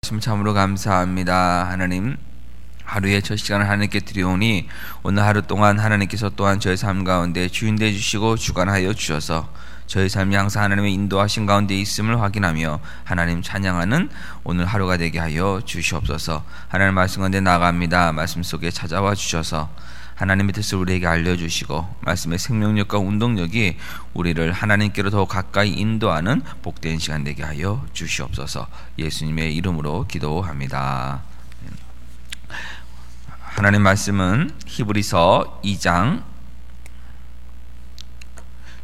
아침 참으로 감사합니다. 하나님, 하루의 첫 시간을 하나님께 드리오니 오늘 하루 동안 하나님께서 또한 저의 삶 가운데 주인 되어 주시고 주관하여 주셔서 저의 삶이 항상 하나님의 인도하신 가운데 있음을 확인하며 하나님 찬양하는 오늘 하루가 되게 하여 주시옵소서. 하나님 말씀 가운데 나아갑니다. 말씀 속에 찾아와 주셔서 하나님의 뜻을 우리에게 알려주시고 말씀의 생명력과 운동력이 우리를 하나님께로 더 가까이 인도하는 복된 시간 되게 하여 주시옵소서. 예수님의 이름으로 기도합니다. 하나님 말씀은 히브리서 2장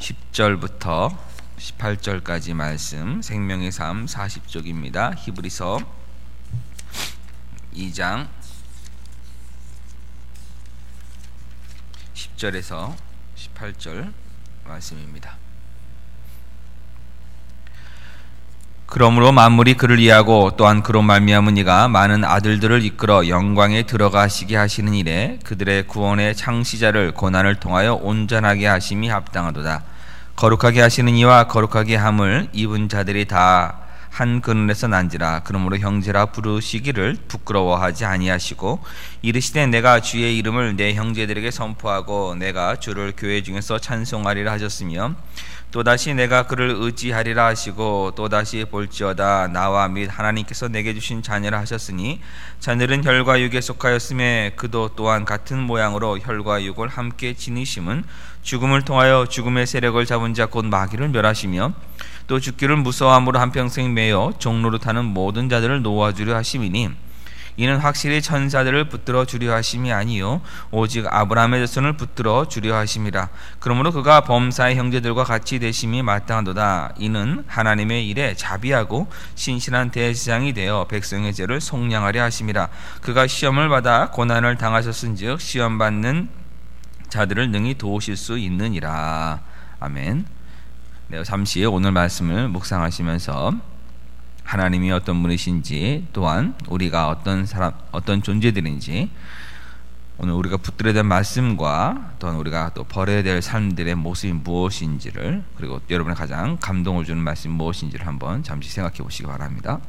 10절부터 18절까지 말씀, 생명의 삶 40쪽입니다. 히브리서 2장 10절에서 18절 말씀입니다. 그러므로 만물이 그를 이해하고 또한 그로 말미암은 이가 많은 아들들을 이끌어 영광에 들어가시게 하시는 일에 그들의 구원의 창시자를 고난을 통하여 온전하게 하심이 합당하도다. 거룩하게 하시는 이와 거룩하게 함을 입은 자들이 다 한 그늘에서 난지라. 그러므로 형제라 부르시기를 부끄러워하지 아니하시고 이르시되 내가 주의 이름을 내 형제들에게 선포하고 내가 주를 교회 중에서 찬송하리라 하셨으며 또다시 내가 그를 의지하리라 하시고 또다시 볼지어다 나와 및 하나님께서 내게 주신 자녀라 하셨으니 자녀는 혈과 육에 속하였음에 그도 또한 같은 모양으로 혈과 육을 함께 지니심은 죽음을 통하여 죽음의 세력을 잡은 자 곧 마귀를 멸하시며 또 죽기를 무서워함으로 한평생 매여 종로로 타는 모든 자들을 놓아주려 하심이니 이는 확실히 천사들을 붙들어 주려 하심이 아니요 오직 아브라함의 자손을 붙들어 주려 하심이라. 그러므로 그가 범사의 형제들과 같이 되심이 마땅하도다. 이는 하나님의 일에 자비하고 신실한 대제사장이 되어 백성의 죄를 속량하려 하심이라. 그가 시험을 받아 고난을 당하셨은즉 시험 받는 자들을 능히 도우실 수 있느니라. 아멘. 네, 잠시 오늘 말씀을 묵상하시면서 하나님이 어떤 분이신지 또한 우리가 어떤 존재들인지 오늘 우리가 붙들어야 될 말씀과 또한 우리가 또 벌여야 될 삶들의 모습이 무엇인지를 그리고 여러분의 가장 감동을 주는 말씀이 무엇인지를 한번 잠시 생각해 보시기 바랍니다.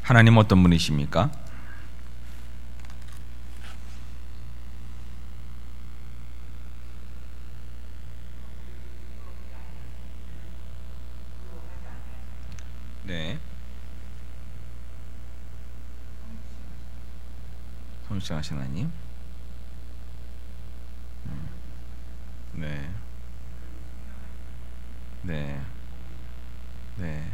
하나님 어떤 분이십니까? 네. 성실하신 하나님. 네. 네. 네.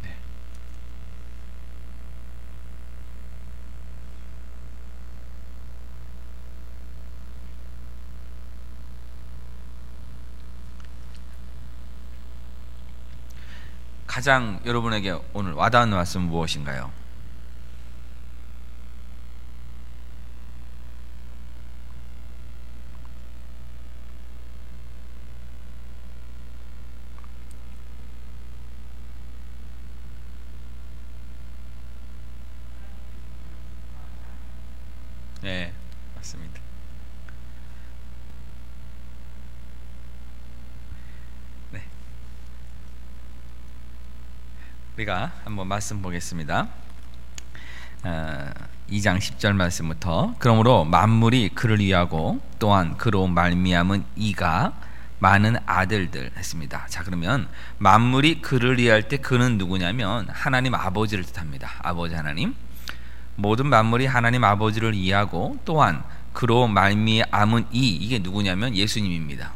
네. 가장 여러분에게 오늘 와닿는 말씀은 무엇인가요? 네, 맞습니다. 네. 우리가 한번 말씀 보겠습니다. 2장 10절 말씀부터 그러므로 만물이 그를 위하고 또한 그로 말미암은 이가 많은 아들들 했습니다. 자, 그러면 만물이 그를 위할 때 그는 누구냐면 하나님 아버지를 뜻합니다. 아버지 하나님. 모든 만물이 하나님 아버지를 이해하고 또한 그로 말미암은 이게 누구냐면 예수님입니다.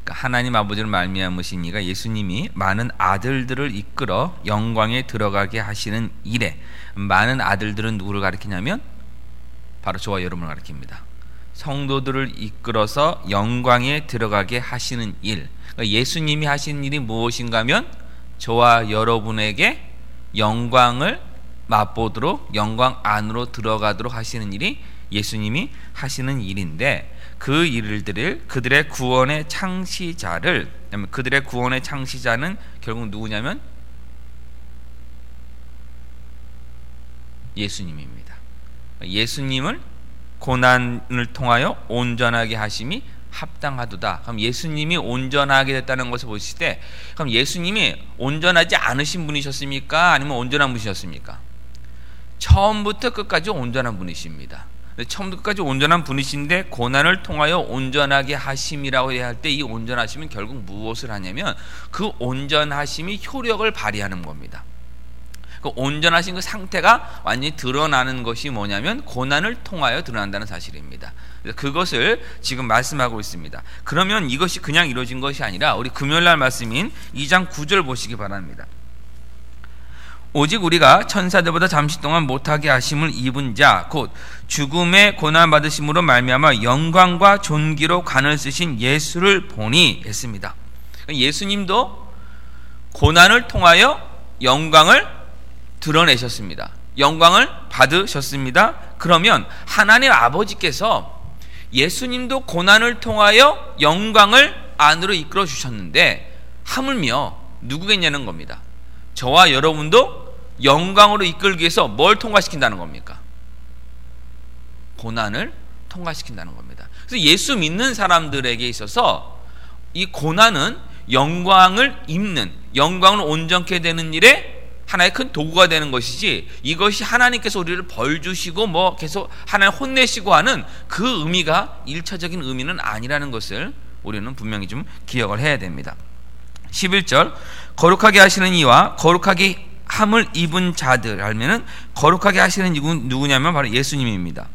그러니까 하나님 아버지를 말미암으신 이가 예수님이 많은 아들들을 이끌어 영광에 들어가게 하시는 일에, 많은 아들들은 누구를 가리키냐면 바로 저와 여러분을 가리킵니다. 성도들을 이끌어서 영광에 들어가게 하시는 일. 그러니까 예수님이 하시는 일이 무엇인가 하면 저와 여러분에게 영광을 맛보도록 영광 안으로 들어가도록 하시는 일이 예수님이 하시는 일인데, 그 일들을 그들의 구원의 창시자를, 그들의 구원의 창시자는 결국 누구냐면 예수님입니다. 예수님을 고난을 통하여 온전하게 하심이 합당하도다. 그럼 예수님이 온전하게 됐다는 것을 보실 때, 그럼 예수님이 온전하지 않으신 분이셨습니까? 아니면 온전한 분이셨습니까? 처음부터 끝까지 온전한 분이십니다. 처음부터 끝까지 온전한 분이신데 고난을 통하여 온전하게 하심이라고 해야 할 때, 이 온전하심은 결국 무엇을 하냐면 그 온전하심이 효력을 발휘하는 겁니다. 그 온전하신 그 상태가 완전히 드러나는 것이 뭐냐면 고난을 통하여 드러난다는 사실입니다. 그래서 그것을 지금 말씀하고 있습니다. 그러면 이것이 그냥 이루어진 것이 아니라 우리 금요일날 말씀인 2장 9절 보시기 바랍니다. 오직 우리가 천사들보다 잠시 동안 못하게 하심을 입은 자 곧 죽음의 고난 받으심으로 말미암아 영광과 존귀로 관을 쓰신 예수를 보니 했습니다. 예수님도 고난을 통하여 영광을 드러내셨습니다. 영광을 받으셨습니다. 그러면 하나님 아버지께서 예수님도 고난을 통하여 영광을 안으로 이끌어 주셨는데 하물며 누구겠냐는 겁니다. 저와 여러분도 영광으로 이끌기 위해서 뭘 통과시킨다는 겁니까? 고난을 통과시킨다는 겁니다. 그래서 예수 믿는 사람들에게 있어서 이 고난은 영광을 입는, 영광을 온전케 되는 일에 하나의 큰 도구가 되는 것이지, 이것이 하나님께서 우리를 벌 주시고 뭐 계속 하나님 혼내시고 하는 그 의미가 일차적인 의미는 아니라는 것을 우리는 분명히 좀 기억을 해야 됩니다. 11절 거룩하게 하시는 이와 거룩하게 함을 입은 자들 하면은 거룩하게 하시는 이는 누구냐면 바로 예수님입니다.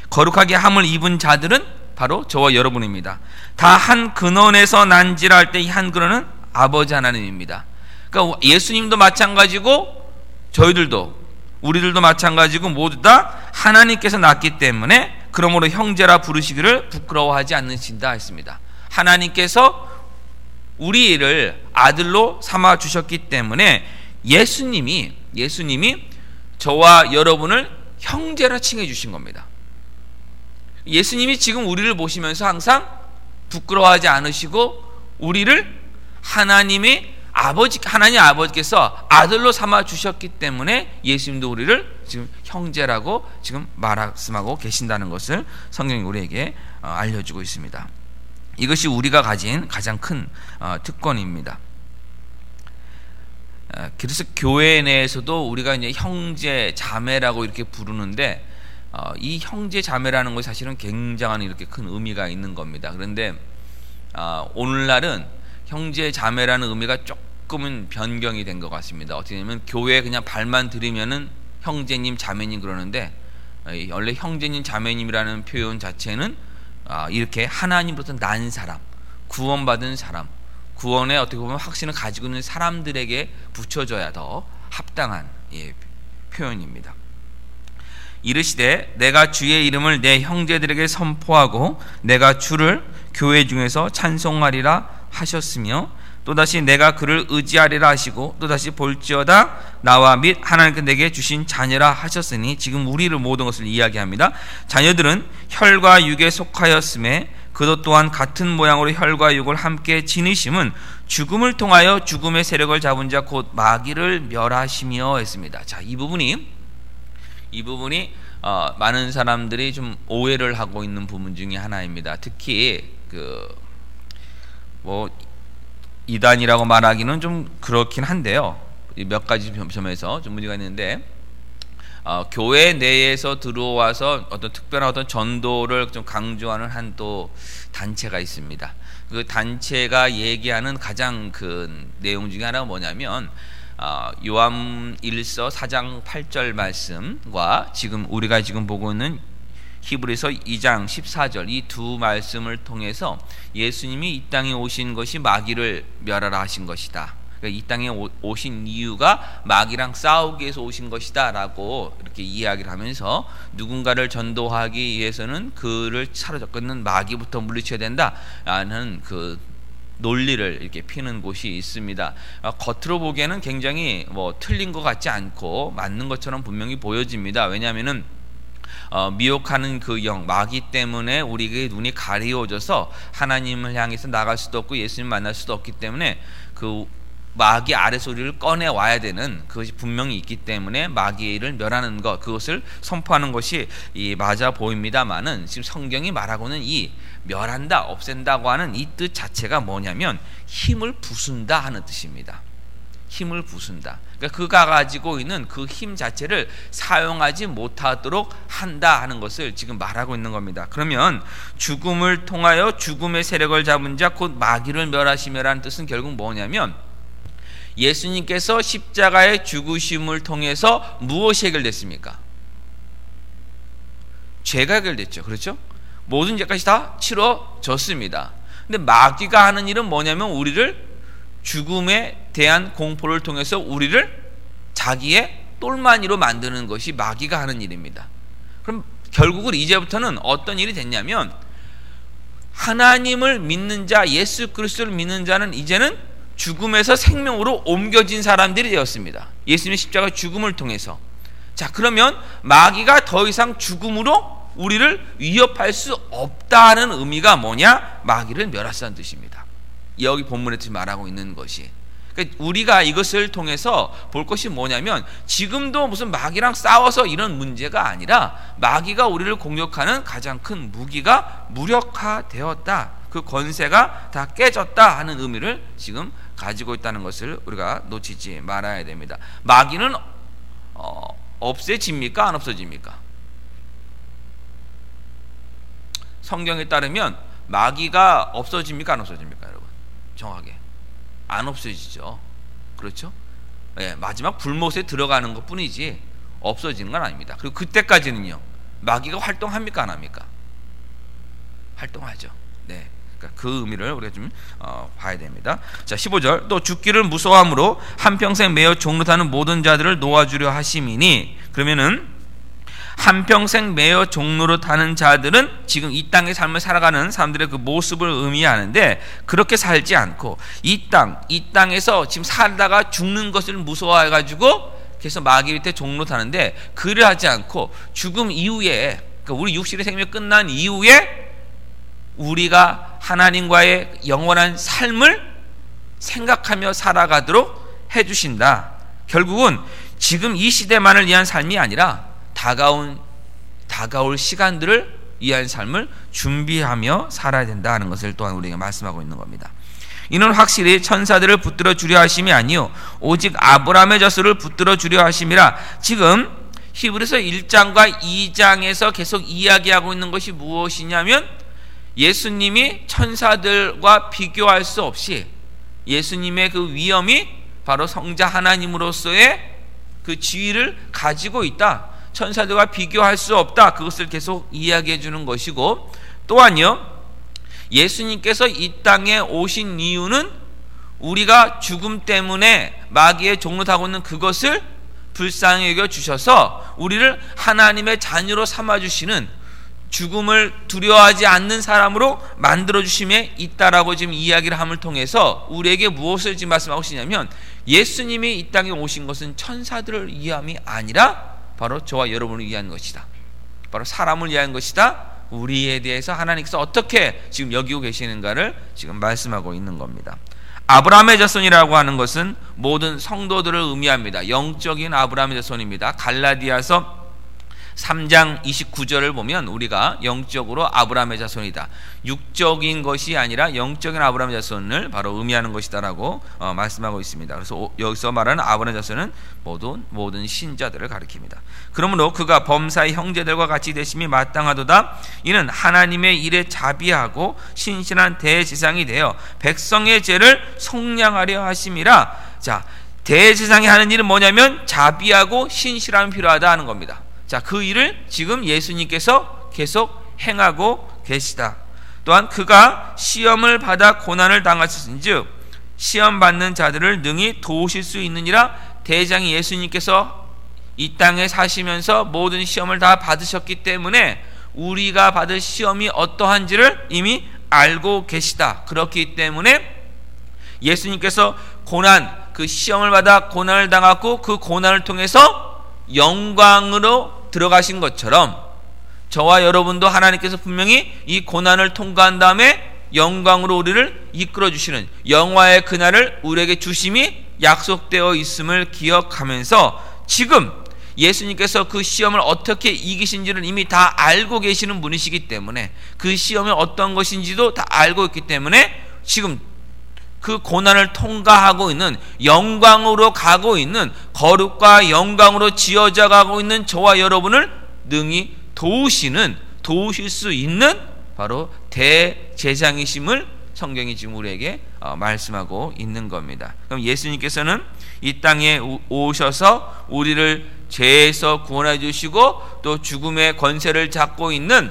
거룩하게 함을 입은 자들은 바로 저와 여러분입니다. 다 한 근원에서 난지라 할 때 이 한 근원은 아버지 하나님입니다. 그러니까 예수님도 마찬가지고 저희들도, 우리들도 마찬가지고 모두 다 하나님께서 낳기 때문에 그러므로 형제라 부르시기를 부끄러워하지 않으신다 했습니다. 하나님께서 우리를 아들로 삼아 주셨기 때문에 예수님이 저와 여러분을 형제라 칭해 주신 겁니다. 예수님이 지금 우리를 보시면서 항상 부끄러워하지 않으시고 우리를 하나님 아버지께서 아들로 삼아 주셨기 때문에 예수님도 우리를 지금 형제라고 지금 말씀하고 계신다는 것을 성경이 우리에게 알려주고 있습니다. 이것이 우리가 가진 가장 큰 특권입니다. 그래서 교회 내에서도 우리가 이제 형제 자매라고 이렇게 부르는데 이 형제 자매라는 것이 사실은 굉장한 이렇게 큰 의미가 있는 겁니다. 그런데 오늘날은 형제 자매라는 의미가 조금은 변경이 된 것 같습니다. 어떻게 되냐면 교회에 그냥 발만 들이면은 형제님 자매님 그러는데 원래 형제님 자매님이라는 표현 자체는 이렇게 하나님으로부터 난 사람, 구원받은 사람, 구원의 어떻게 보면 확신을 가지고 있는 사람들에게 붙여줘야 더 합당한 표현입니다. 이르시되 내가 주의 이름을 내 형제들에게 선포하고 내가 주를 교회 중에서 찬송하리라 하셨으며 또다시 내가 그를 의지하리라 하시고 또다시 볼지어다 나와 및 하나님께 내게 주신 자녀라 하셨으니 지금 우리를 모든 것을 이야기합니다. 자녀들은 혈과 육에 속하였음에 그도 또한 같은 모양으로 혈과 육을 함께 지니심은 죽음을 통하여 죽음의 세력을 잡은 자 곧 마귀를 멸하시며 했습니다. 자, 이 부분이 많은 사람들이 좀 오해를 하고 있는 부분 중에 하나입니다. 특히 이단이라고 말하기는 좀 그렇긴 한데요. 몇 가지 점에서 좀 문제가 있는데 교회 내에서 들어와서 어떤 특별한 어떤 전도를 좀 강조하는 한 또 단체가 있습니다. 그 단체가 얘기하는 가장 큰 내용 중에 하나가 뭐냐면 요한 1서 4장 8절 말씀과 지금 우리가 지금 보고 있는 히브리서 2장 14절 이 두 말씀을 통해서 예수님이 이 땅에 오신 것이 마귀를 멸하라 하신 것이다. 그러니까 이 땅에 오신 이유가 마귀랑 싸우기 위해서 오신 것이다 라고 이렇게 이야기를 하면서 누군가를 전도하기 위해서는 그를 사로잡는 마귀부터 물리쳐야 된다라는 그 논리를 이렇게 피는 곳이 있습니다. 겉으로 보기에는 굉장히 틀린 것 같지 않고 맞는 것처럼 분명히 보여집니다. 왜냐하면은 미혹하는 그 영 마귀 때문에 우리의 눈이 가리워져서 하나님을 향해서 나갈 수도 없고 예수님 만날 수도 없기 때문에 그 마귀 아랫소리를 꺼내 와야 되는 그것이 분명히 있기 때문에 마귀를 멸하는 것 그것을 선포하는 것이 맞아 보입니다만은 지금 성경이 말하고는 이 멸한다 없앤다고 하는 이 뜻 자체가 뭐냐면 힘을 부순다 하는 뜻입니다. 힘을 부순다. 그러니까 그가 가지고 있는 그 힘 자체를 사용하지 못하도록 한다 하는 것을 지금 말하고 있는 겁니다. 그러면 죽음을 통하여 죽음의 세력을 잡은 자 곧 마귀를 멸하시며라는 뜻은 결국 뭐냐면 예수님께서 십자가의 죽으심을 통해서 무엇이 해결됐습니까? 죄가 해결됐죠. 그렇죠? 모든 죄까지 다 치러졌습니다. 근데 마귀가 하는 일은 뭐냐면 우리를 죽음에 대한 공포를 통해서 우리를 자기의 똘마니로 만드는 것이 마귀가 하는 일입니다. 그럼 결국은 이제부터는 어떤 일이 됐냐면 하나님을 믿는 자, 예수 그리스도를 믿는 자는 이제는 죽음에서 생명으로 옮겨진 사람들이 되었습니다. 예수님의 십자가 죽음을 통해서. 자, 그러면 마귀가 더 이상 죽음으로 우리를 위협할 수 없다는 의미가 뭐냐? 마귀를 멸하시다는 뜻입니다. 여기 본문에서 말하고 있는 것이. 그러니까 우리가 이것을 통해서 볼 것이 뭐냐면 지금도 무슨 마귀랑 싸워서 이런 문제가 아니라 마귀가 우리를 공격하는 가장 큰 무기가 무력화되었다. 그 권세가 다 깨졌다 하는 의미를 지금 가지고 있다는 것을 우리가 놓치지 말아야 됩니다. 마귀는 없애집니까? 안 없어집니까? 성경에 따르면 마귀가 없어집니까? 안 없어집니까? 여러분 정확하게 안 없어지죠. 그렇죠? 예, 마지막 불못에 들어가는 것 뿐이지 없어지는 건 아닙니다. 그리고 그때까지는요 마귀가 활동합니까? 안 합니까? 활동하죠. 네. 그러니까 그 의미를 우리가 좀 봐야 됩니다. 자, 15절 또 죽기를 무서워함으로 한평생 매어 종노타는 모든 자들을 놓아주려 하심이니 그러면은 한평생 매어 종로로 타는 자들은 지금 이 땅의 삶을 살아가는 사람들의 그 모습을 의미하는데 그렇게 살지 않고 이 땅에서 지금 살다가 죽는 것을 무서워해가지고 그래서 마귀 밑에 종로 타는데 그를 하지 않고 죽음 이후에 그러니까 우리 육신의 생명이 끝난 이후에 우리가 하나님과의 영원한 삶을 생각하며 살아가도록 해주신다. 결국은 지금 이 시대만을 위한 삶이 아니라 다가올 시간들을 위한 삶을 준비하며 살아야 된다는 것을 또한 우리가 말씀하고 있는 겁니다. 이는 확실히 천사들을 붙들어 주려 하심이 아니요 오직 아브라함의 자손을 붙들어 주려 하심이라. 지금 히브리서 1장과 2장에서 계속 이야기하고 있는 것이 무엇이냐면 예수님이 천사들과 비교할 수 없이 예수님의 그 위엄이 바로 성자 하나님으로서의 그 지위를 가지고 있다. 천사들과 비교할 수 없다. 그것을 계속 이야기해 주는 것이고, 또한요 예수님께서 이 땅에 오신 이유는 우리가 죽음 때문에 마귀의 종로 타고 있는 그것을 불쌍히 여겨 주셔서 우리를 하나님의 자녀로 삼아주시는, 죽음을 두려워하지 않는 사람으로 만들어 주심에 있다라고 지금 이야기를 함을 통해서 우리에게 무엇을 지금 말씀하고 계시냐면, 예수님이 이 땅에 오신 것은 천사들을 위함이 아니라 바로 저와 여러분을 위한 것이다. 바로 사람을 위한 것이다. 우리에 대해서 하나님께서 어떻게 지금 여기고 계시는가를 지금 말씀하고 있는 겁니다. 아브라함의 자손이라고 하는 것은 모든 성도들을 의미합니다. 영적인 아브라함의 자손입니다. 갈라디아서 3장 29절을 보면 우리가 영적으로 아브라함의 자손이다, 육적인 것이 아니라 영적인 아브라함의 자손을 바로 의미하는 것이다라고 말씀하고 있습니다. 그래서 여기서 말하는 아브라함의 자손은 모든 신자들을 가리킵니다. 그러므로 그가 범사의 형제들과 같이 되심이 마땅하도다. 이는 하나님의 일에 자비하고 신실한 대제사장이 되어 백성의 죄를 속량하려 하심이라. 자, 대제사장이 하는 일은 뭐냐면 자비하고 신실함이 필요하다 하는 겁니다. 자, 그 일을 지금 예수님께서 계속 행하고 계시다. 또한 그가 시험을 받아 고난을 당하셨은즉 시험 받는 자들을 능히 도우실 수 있느니라. 대장이 예수님께서 이 땅에 사시면서 모든 시험을 다 받으셨기 때문에 우리가 받을 시험이 어떠한지를 이미 알고 계시다. 그렇기 때문에 예수님께서 그 시험을 받아 고난을 당하고 그 고난을 통해서 영광으로 들어가신 것처럼 저와 여러분도 하나님께서 분명히 이 고난을 통과한 다음에 영광으로 우리를 이끌어 주시는 영화의 그날을 우리에게 주심이 약속되어 있음을 기억하면서 지금 예수님께서 그 시험을 어떻게 이기신지를 이미 다 알고 계시는 분이시기 때문에 그 시험이 어떤 것인지도 다 알고 있기 때문에 지금 그 고난을 통과하고 있는, 영광으로 가고 있는, 거룩과 영광으로 지어져 가고 있는 저와 여러분을 능히 도우실 수 있는 바로 대제사장이심을 성경이 지금 우리에게 말씀하고 있는 겁니다. 그럼 예수님께서는 이 땅에 오셔서 우리를 죄에서 구원해 주시고 또 죽음의 권세를 잡고 있는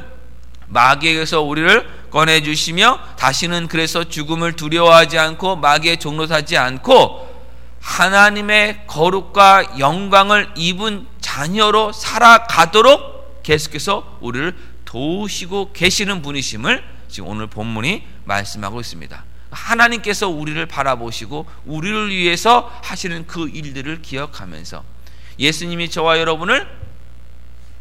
마귀에게서 우리를 꺼내 주시며 다시는 그래서 죽음을 두려워하지 않고 마귀의 종로 타지 않고 하나님의 거룩과 영광을 입은 자녀로 살아가도록 계속해서 우리를 도우시고 계시는 분이심을 지금 오늘 본문이 말씀하고 있습니다. 하나님께서 우리를 바라보시고 우리를 위해서 하시는 그 일들을 기억하면서 예수님이 저와 여러분을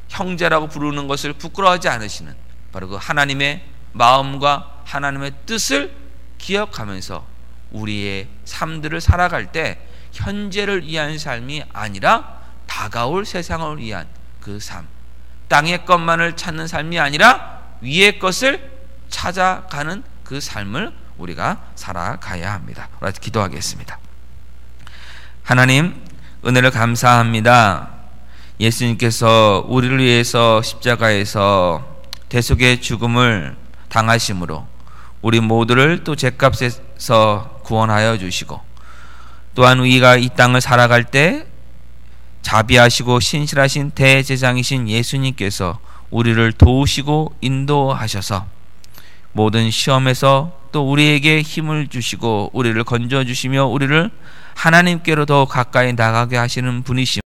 형제라고 부르는 것을 부끄러워하지 않으시는 바로 그 하나님의 마음과 하나님의 뜻을 기억하면서 우리의 삶들을 살아갈 때 현재를 위한 삶이 아니라 다가올 세상을 위한 그 삶, 땅의 것만을 찾는 삶이 아니라 위의 것을 찾아가는 그 삶을 우리가 살아가야 합니다. 기도하겠습니다. 하나님, 은혜를 감사합니다. 예수님께서 우리를 위해서 십자가에서 대속의 죽음을 당하심으로 우리 모두를 또 죗값에서 구원하여 주시고 또한 우리가 이 땅을 살아갈 때 자비하시고 신실하신 대제사장이신 예수님께서 우리를 도우시고 인도하셔서 모든 시험에서 또 우리에게 힘을 주시고 우리를 건져주시며 우리를 하나님께로 더 가까이 나가게 하시는 분이심